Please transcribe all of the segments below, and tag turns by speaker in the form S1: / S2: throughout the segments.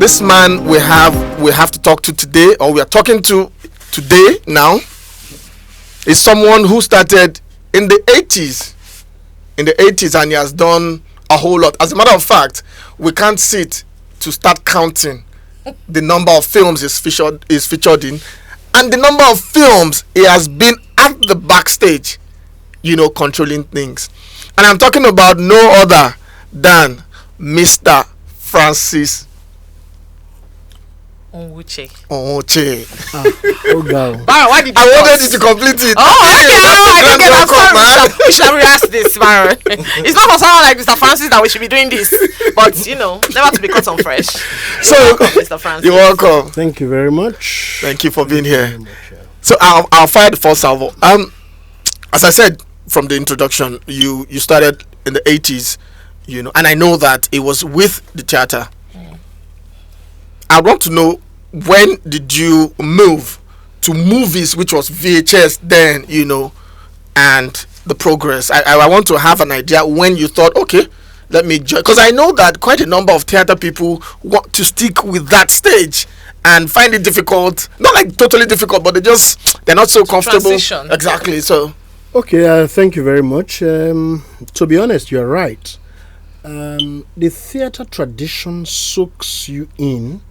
S1: this man we have to talk to today, or we are talking to today now, is someone who started in the 80s. And he has done a whole lot. As a matter of fact, we can't sit to start counting the number of films is featured in, and the number of films he has been at the backstage, controlling things. And I'm talking about no other than Mr. Francis
S2: Onwochei.
S1: Oh,
S3: God.
S2: Why did you
S1: I wanted you to complete it.
S2: I didn't get that. We should have rehearsed this, Baron. It's not for someone like Mr. Francis that we should be doing this, but never to be cut on fresh.
S1: So,
S2: welcome, Mr. Francis.
S1: You're welcome.
S3: Thank you very much.
S1: Thank you for being here. So I'll fire the first salvo. As I said from the introduction, you started in the 80s, and I know that it was with the theater. I want to know, when did you move to movies, which was VHS then, and the progress? I want to have an idea when you thought, okay, let me join, because I know that quite a number of theater people want to stick with that stage and find it difficult, not like totally difficult, but they're not so comfortable.
S2: Transition.
S1: Exactly. So
S3: okay, thank you very much. To be honest, you're right. The theater tradition soaks you in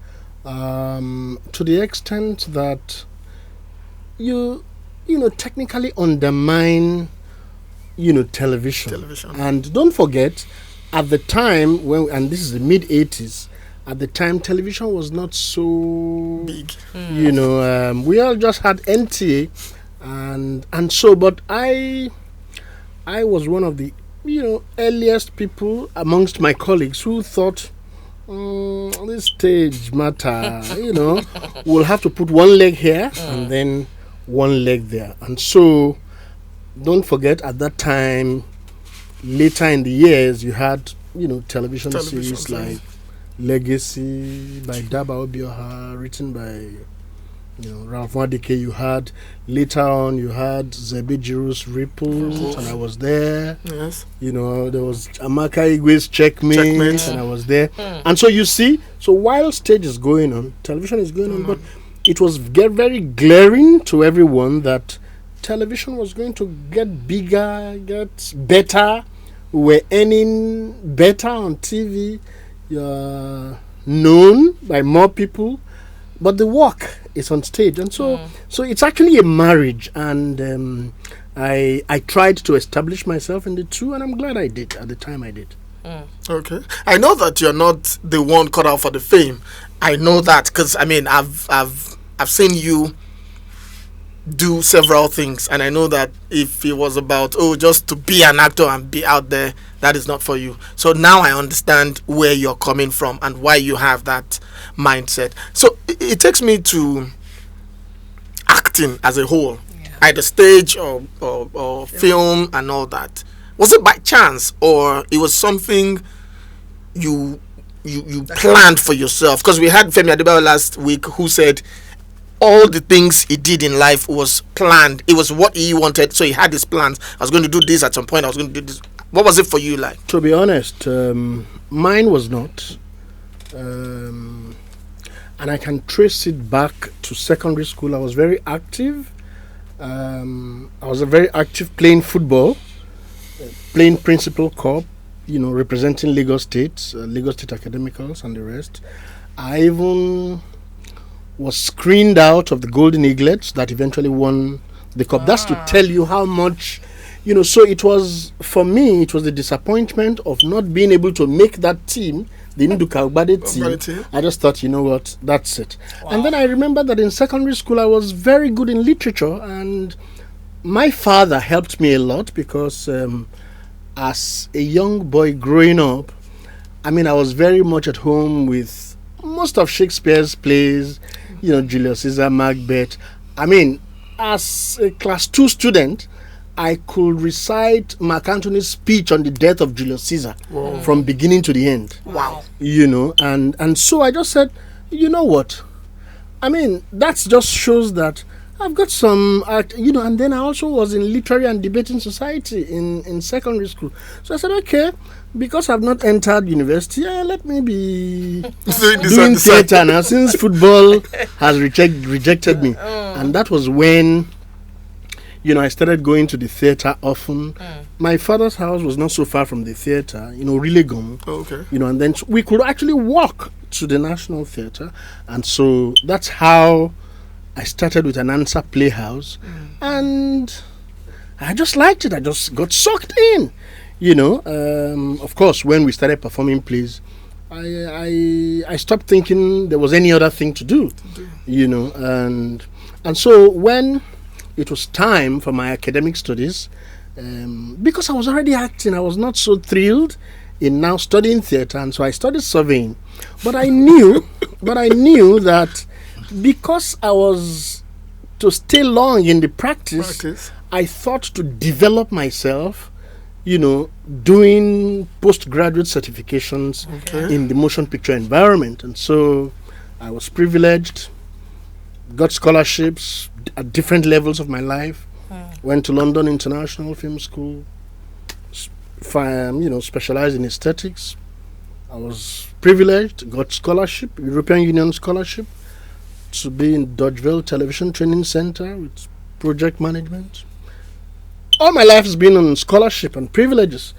S3: to the extent that you technically undermine television. And don't forget, at the time and this is the mid 80s, at the time television was not so
S1: big.
S3: We all just had NTA, and so, but I was one of the earliest people amongst my colleagues who thought, this stage matter, we'll have to put one leg here and then one leg there. And so, don't forget, at that time, later in the years, you had, television series like Legacy by Daba Obioha, written by, Ralph Wadike. You had, later on, you had Zebe Jiru's Ripples, and I was there.
S1: Yes.
S3: There was Amaka Igwe's Checkmate, and I was there. And so you see, while stage is going on, television is going on, but it was very glaring to everyone that television was going to get bigger, get better. We were earning better on TV. You're known by more people, but the work is on stage, and so it's actually a marriage. And I tried to establish myself in the two, and I'm glad I did. At the time, I did.
S1: Okay, I know that you're not the one cut out for the fame. I know that because I've seen you do several things, and I know that if it was about just to be an actor and be out there, that is not for you. So now I understand where you're coming from and why you have that mindset. So it takes me to acting as a whole, either stage or film and all that. Was it by chance, or it was something you planned for yourself? Because we had Femi Adebayo last week who said all the things he did in life was planned. It was what he wanted, so he had his plans. I was going to do this at some point. I was going to do this. What was it for you like?
S3: To be honest, mine was not. And I can trace it back to secondary school. I was very active. I was a very active playing football, playing principal corps, representing Lagos State Academicals and the rest. I even was screened out of the Golden Eaglets that eventually won the cup. That's to tell you how much, so it was, for me, it was the disappointment of not being able to make that team, the Nduka Ugbade team. I just thought, what, that's it. Wow. And then I remember that in secondary school I was very good in literature, and my father helped me a lot because as a young boy growing up, I was very much at home with most of Shakespeare's plays, Julius Caesar, Macbeth. As a class 2 student, I could recite Mark Antony's speech on the death of Julius Caesar from beginning to the end.
S1: Wow.
S3: And so I just said, you know what? That just shows that I've got some art, and then I also was in literary and debating society in secondary school. So I said, okay, because I've not entered university, let me be doing theatre now, since football has rejected me. And that was when, I started going to the theatre often. My father's house was not so far from the theatre, Rilegum.
S1: Oh, okay.
S3: And then we could actually walk to the National Theatre. And so that's how I started with an Ansa Playhouse, and I just liked it. I just got sucked in, Of course, when we started performing plays, I stopped thinking there was any other thing to do, And so when it was time for my academic studies, because I was already acting, I was not so thrilled in now studying theatre, and so I studied surveying. But I knew that because I was to stay long in the practice, I thought to develop myself, doing postgraduate certifications in the motion picture environment. And so I was privileged, got scholarships at different levels of my life, went to London International Film School, specialized in aesthetics. I was privileged, got scholarship, European Union scholarship, to be in Dodgeville Television Training Center with project management. All my life has been on scholarship and privileges.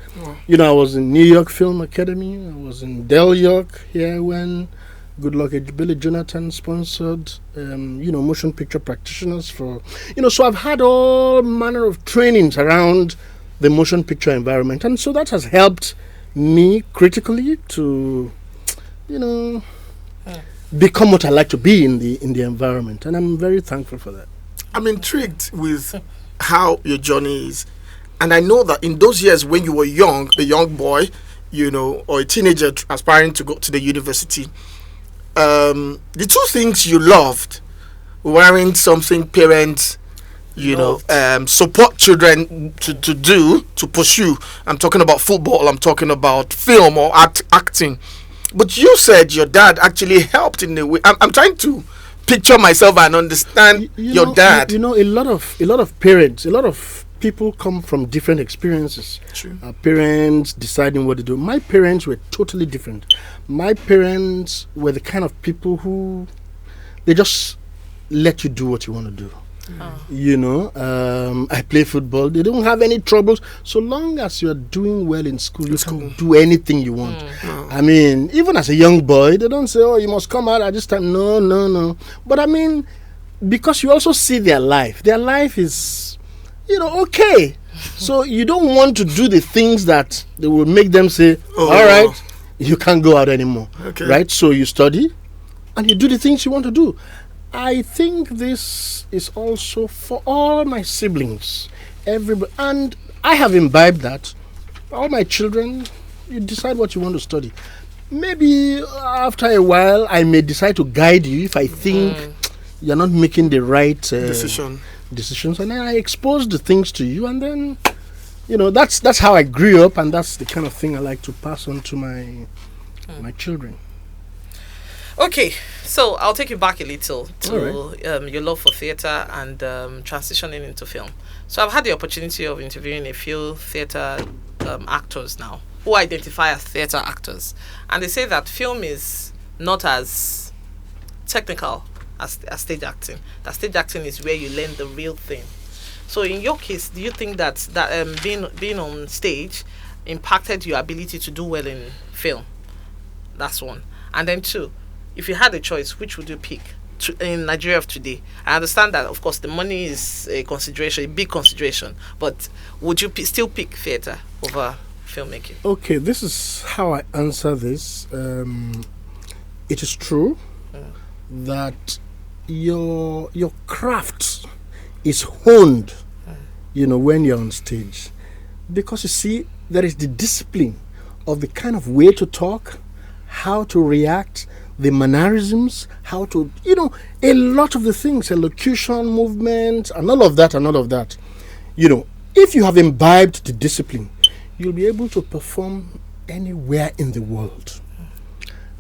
S3: I was in New York Film Academy. I was in Del York here when Goodluck Billy Jonathan sponsored, motion picture practitioners for, so I've had all manner of trainings around the motion picture environment. And so that has helped me critically to, become what I like to be in the environment, and I'm very thankful for that.
S1: I'm intrigued with how your journey is, and I know that in those years when you were a young boy, or a teenager aspiring to go to the university, the two things you loved weren't something parents, support children to pursue. I'm talking about football. I'm talking about film or acting. But you said your dad actually helped in a way. I'm trying to picture myself and understand your dad.
S3: A lot of parents, a lot of people come from different experiences.
S1: True.
S3: Parents deciding what to do. My parents were totally different. My parents were the kind of people who they just let you do what you want to do. I play football. They don't have any troubles. So long as you're doing well in school, you can do anything you want. I mean, even as a young boy, they don't say, you must come out at this time. No. But I mean, because you also see their life. Their life is, okay. So you don't want to do the things that they will make them say, all right, you can't go out anymore.
S1: Okay.
S3: Right? So you study and you do the things you want to do. I think this is also for all my siblings, everybody, and I have imbibed that. All my children, you decide what you want to study. Maybe after a while, I may decide to guide you if I think you're not making the right decisions, and then I expose the things to you, and then that's how I grew up, and that's the kind of thing I like to pass on to my children.
S2: Okay, so I'll take you back a little to your love for theatre and transitioning into film. So I've had the opportunity of interviewing a few theatre actors now who identify as theatre actors. And they say that film is not as technical as stage acting. That stage acting is where you learn the real thing. So in your case, do you think that being on stage impacted your ability to do well in film? That's one. And then two, if you had a choice, which would you pick in Nigeria of today? I understand that, of course, the money is a consideration, a big consideration, but would you still pick theatre over filmmaking?
S3: Okay, this is how I answer this. It is true that your craft is honed, when you're on stage, because you see, there is the discipline of the kind of way to talk, how to react, the mannerisms, how to, a lot of the things, elocution, movement, and all of that. If you have imbibed the discipline, you'll be able to perform anywhere in the world.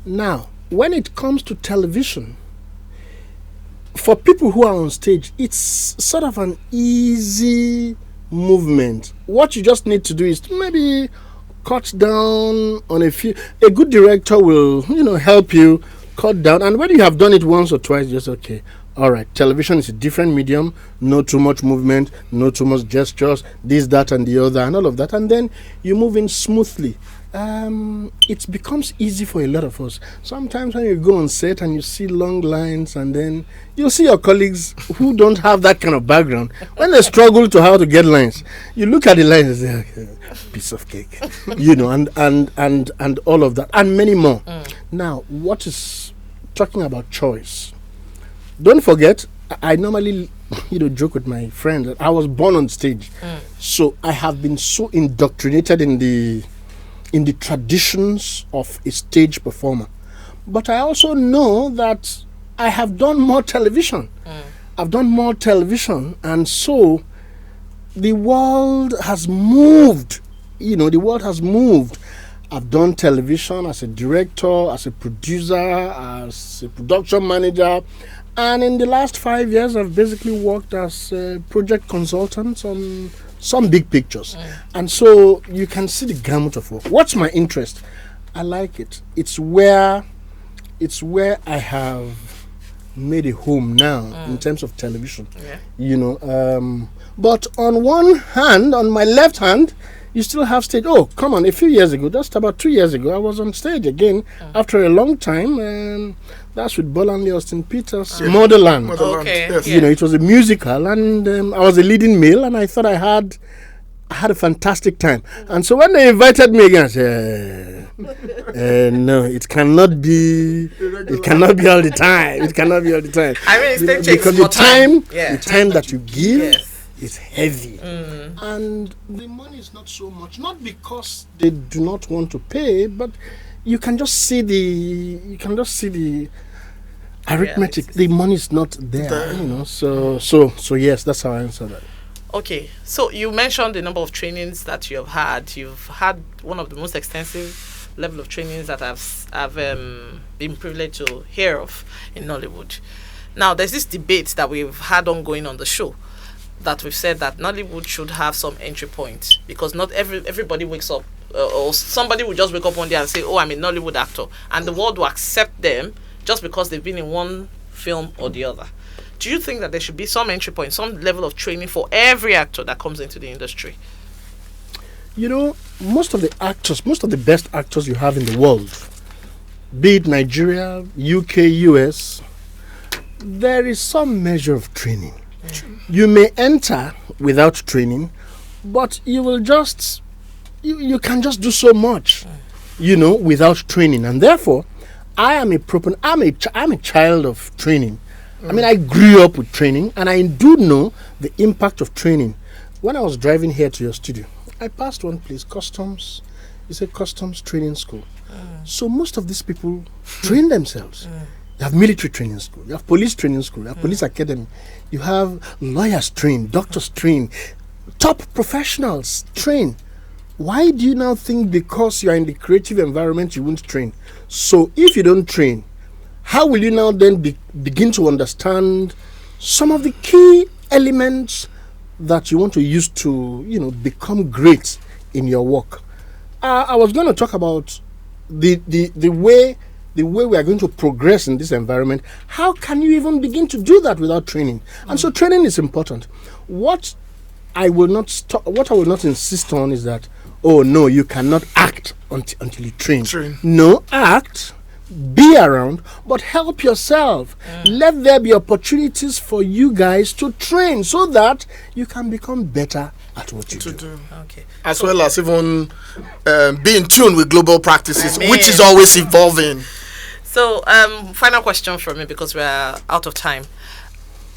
S3: Now, when it comes to television, for people who are on stage, it's sort of an easy movement. What you just need to do is to maybe cut down on a few. A good director will, help you cut down. And when you have done it once or twice, just okay. All right, television is a different medium. No too much movement, no too much gestures, this, that, and the other, and all of that. And then you move in smoothly. It becomes easy for a lot of us. Sometimes when you go on set and you see long lines, and then you'll see your colleagues who don't have that kind of background, when they struggle to how to get lines, you look at the lines and say, okay, piece of cake, and all of that, and many more. Now, what is talking about choice? Don't forget, I normally, joke with my friends that I was born on stage. So I have been so indoctrinated in the traditions of a stage performer. But I also know that I have done more television. I've done more television, and so the world has moved. The world has moved. I've done television as a director, as a producer, as a production manager. And in the last 5 years, I've basically worked as a project consultant on some big pictures. And so you can see the gamut of work. What's my interest? I like it. It's where I have made a home now in terms of television. But on one hand, on my left hand, you still have stage. Oh, come on, a few years ago, just about 2 years ago, I was on stage again after a long time. That's with Bolanle Austin Peters, Motherland.
S2: Okay.
S1: Yes.
S3: It was a musical, and I was a leading male, and I thought I had a fantastic time. And so when they invited me again, I said, no, it cannot be all the time. It cannot be all the time.
S2: I mean, stage takes
S3: because
S2: more
S3: the time that you give
S2: Yes.
S3: is heavy. And the money is not so much, not because they do not want to pay, but you can just see the arithmetic.
S2: Reality.
S3: The money is not there, So yes, that's how I answer that.
S2: Okay, so you mentioned the number of trainings that you have had. You've had one of the most extensive level of trainings that I've been privileged to hear of in Nollywood. Now, there's this debate that we've had ongoing on the show, that we've said that Nollywood should have some entry point, because not everybody wakes up, or somebody will just wake up one day and say, oh, I'm a Nollywood actor, and the world will accept them just because they've been in one film or the other. Do you think that there should be some entry point, some level of training for every actor that comes into the industry?
S3: Most of the best actors you have in the world, be it Nigeria, UK, US, there is some measure of training. You may enter without training, but you will just, you can just do so much, without training. And therefore, I'm a child of training. I mean, I grew up with training, and I do know the impact of training. When I was driving here to your studio, I passed one place, Customs. It's a Customs training school. So most of these people train themselves. You have military training school, you have police training school, you have police academy, you have lawyers train, doctors train, top professionals train. Why do you now think because you are in the creative environment you won't train? So if you don't train, how will you now then begin to understand some of the key elements that you want to use to, become great in your work? I was going to talk about the way we are going to progress in this environment. How can you even begin to do that without training? And so training is important. What I will not insist on is that, oh no, you cannot act until you train. No, act, be around, but help yourself. Let there be opportunities for you guys to train so that you can become better at what you do.
S2: Okay.
S1: As well as even be in tune with global practices, which is always evolving.
S2: So, final question from me, because we're out of time.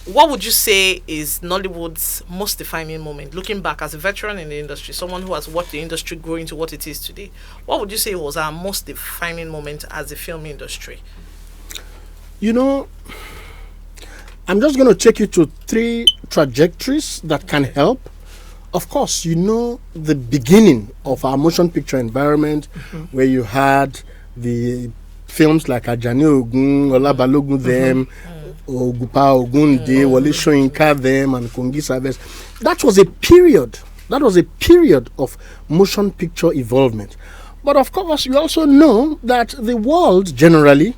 S2: What would you say is Nollywood's most defining moment? Looking back as a veteran in the industry, someone who has watched the industry grow into what it is today, what would you say was our most defining moment as a film industry?
S3: I'm just going to take you to 3 trajectories that can help. Of course, the beginning of our motion picture environment, where you had the films like Ajani Ogun, Ola Balogun, them, Ogupa Ogunde, Wole Soyinka them, and Kongi Savage. That was a period. That was a period of motion picture involvement. But of course, you also know that the world generally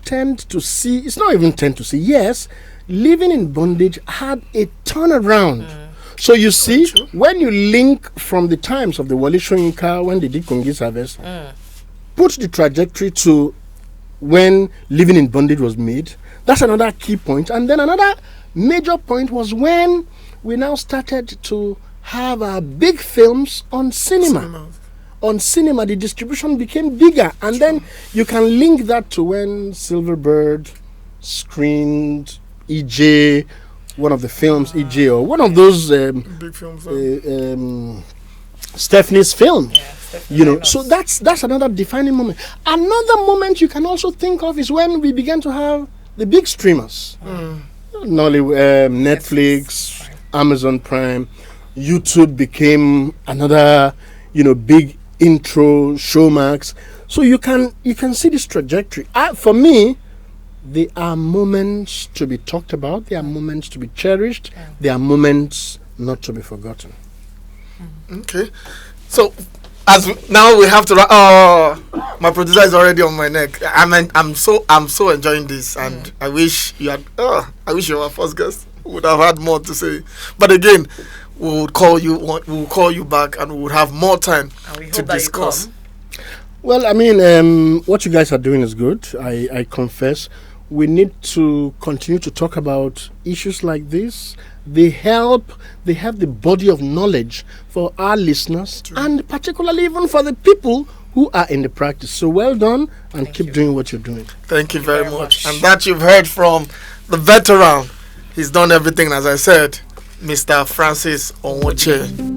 S3: tend to see, it's not even tend to see, yes, Living in Bondage had a turnaround. So you see, when you link from the times of the Wole Soyinka, when they did Kongi Savage, put the trajectory to when Living in Bondage was made, that's another key point. And then another major point was when we now started to have our big films on cinema. On cinema, the distribution became bigger. And then you can link that to when Silverbird screened EJ, one of the films, EJ, or one of those
S1: big films.
S3: Stephanie's film.
S2: Yeah,
S3: You know, so that's another defining moment. Another moment you can also think of is when we began to have the big streamers. Nollywood, Netflix, Amazon Prime, YouTube became another, big intro, Showmax. So you can see this trajectory. For me, there are moments to be talked about. There are moments to be cherished. There are moments not to be forgotten.
S1: Okay, so now we have to. My producer is already on my neck. I'm so enjoying this, and I wish you had. I wish you were our first guest. Would have had more to say, but again, we would call you. We'll call you back, and we would have more time to discuss.
S3: Well, I mean, what you guys are doing is good. I confess. We need to continue to talk about issues like this. They have the body of knowledge for our listeners, and particularly even for the people who are in the practice. So well done, and keep doing what you're doing.
S1: Thank you very much. And that you've heard from the veteran. He's done everything, as I said, Mr. Francis Onwochei.